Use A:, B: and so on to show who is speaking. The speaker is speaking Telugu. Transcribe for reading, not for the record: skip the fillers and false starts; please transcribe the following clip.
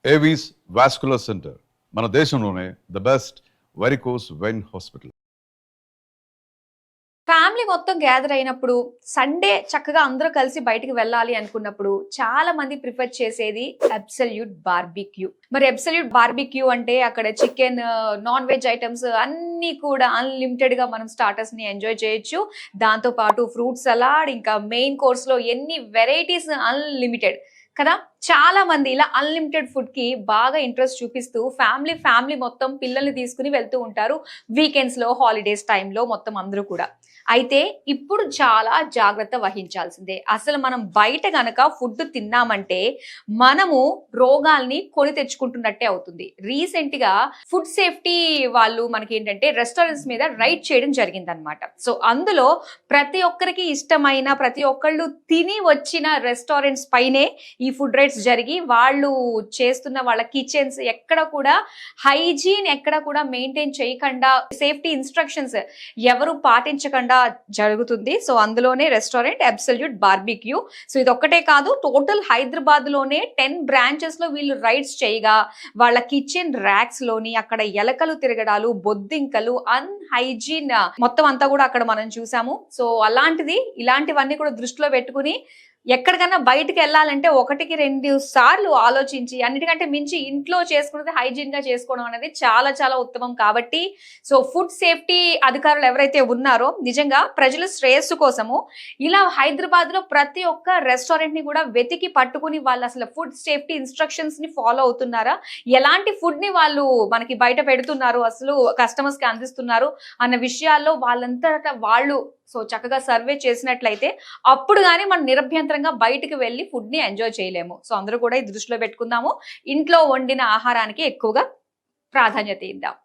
A: ఏవీస్ వాస్కులర్ సెంటర్ మన దేశంలోనే the best varicose vein hospital.
B: Family మొత్తం గ్యాదర్ అయినప్పుడు సండే చక్కగా అందరూ కలిసి బయటికి వెళ్ళాలి అనుకున్నప్పుడు చాలా మంది ప్రిఫర్ చేసేది అబ్సల్యూట్ బార్బిక్యూ. మరి అబ్సల్యూట్ బార్బిక్యూ అంటే అక్కడ చికెన్, నాన్ వెజ్ ఐటమ్స్ అన్ని కూడా అన్లిమిటెడ్ గా మనం స్టార్టర్స్ ని ఎంజాయ్ చేయొచ్చు. దాంతో పాటు ఫ్రూట్ సలాడ్, ఇంకా మెయిన్ కోర్స్ లో ఎన్ని వెరైటీస్ అన్లిమిటెడ్ కదా. చాలా మంది ఇలా అన్లిమిటెడ్ ఫుడ్ కి బాగా ఇంట్రెస్ట్ చూపిస్తూ ఫ్యామిలీ మొత్తం పిల్లల్ని తీసుకుని వెళ్తూ ఉంటారు వీకెండ్స్ లో, హాలిడేస్ టైంలో మొత్తం అందరూ కూడా. అయితే ఇప్పుడు చాలా జాగ్రత్త వహించాల్సిందే. అసలు మనం బయట గనక ఫుడ్ తిన్నామంటే మనము రోగాల్ని కొని తెచ్చుకుంటున్నట్టే అవుతుంది. రీసెంట్ గా ఫుడ్ సేఫ్టీ వాళ్ళు మనకి ఏంటంటే రెస్టారెంట్స్ మీద రైడ్ చేయడం జరిగిందనమాట. సో అందులో ప్రతి ఒక్కరికి ఇష్టమైన, ప్రతి ఒక్కళ్ళు తిని వచ్చిన రెస్టారెంట్స్ పైనే ఈ ఫుడ్ రైడ్స్ జరిగి వాళ్ళు చేస్తున్న వాళ్ళ కిచెన్స్ ఎక్కడ కూడా హైజీన్ ఎక్కడ కూడా మెయింటైన్ చేయకుండా, సేఫ్టీ ఇన్స్ట్రక్షన్స్ ఎవరు పాటించకుండా జరుగుతుంది. సో అందులోనే రెస్టారెంట్ అబ్సల్యూట్ బార్బిక్యూ. సో ఇది ఒక్కటే కాదు, టోటల్ హైదరాబాద్ లోనే 10 బ్రాంచెస్ లో వీళ్ళు రైడ్స్ చేయగా వాళ్ళ కిచెన్ ర్యాక్స్ లోని అక్కడ ఎలకలు తిరగడాలు, బొద్దింకలు, అన్హైజీన్ మొత్తం అంతా కూడా అక్కడ మనం చూసాము. సో ఇలాంటివన్నీ కూడా దృష్టిలో పెట్టుకుని ఎక్కడికన్నా బయటకు వెళ్ళాలంటే 1-2 సార్లు ఆలోచించి, అన్నిటికంటే మించి ఇంట్లో చేసుకున్నది హైజీన్ గా చేసుకోవడం అనేది చాలా చాలా ఉత్తమం. కాబట్టి సో ఫుడ్ సేఫ్టీ అధికారులు ఎవరైతే ఉన్నారో నిజంగా ప్రజల శ్రేయస్సు కోసము ఇలా హైదరాబాద్ లో ప్రతి ఒక్క రెస్టారెంట్ ని కూడా వెతికి పట్టుకుని వాళ్ళు అసలు ఫుడ్ సేఫ్టీ ఇన్స్ట్రక్షన్స్ ని ఫాలో అవుతున్నారా, ఎలాంటి ఫుడ్ ని వాళ్ళు మనకి బయట పెడుతున్నారు, అసలు కస్టమర్స్ కి అందిస్తున్నారు అన్న విషయాల్లో వాళ్ళంతటా వాళ్ళు సో చక్కగా సర్వే చేసినట్లయితే అప్పుడు కానీ మనం నిరభ్యంతరంగా బయటకు వెళ్ళి ఫుడ్ ని ఎంజాయ్ చేయలేము. సో అందరూ కూడా ఈ దృష్టిలో పెట్టుకుందాము. ఇంట్లో వండిన ఆహారానికి ఎక్కువగా ప్రాధాన్యత ఇద్దాం.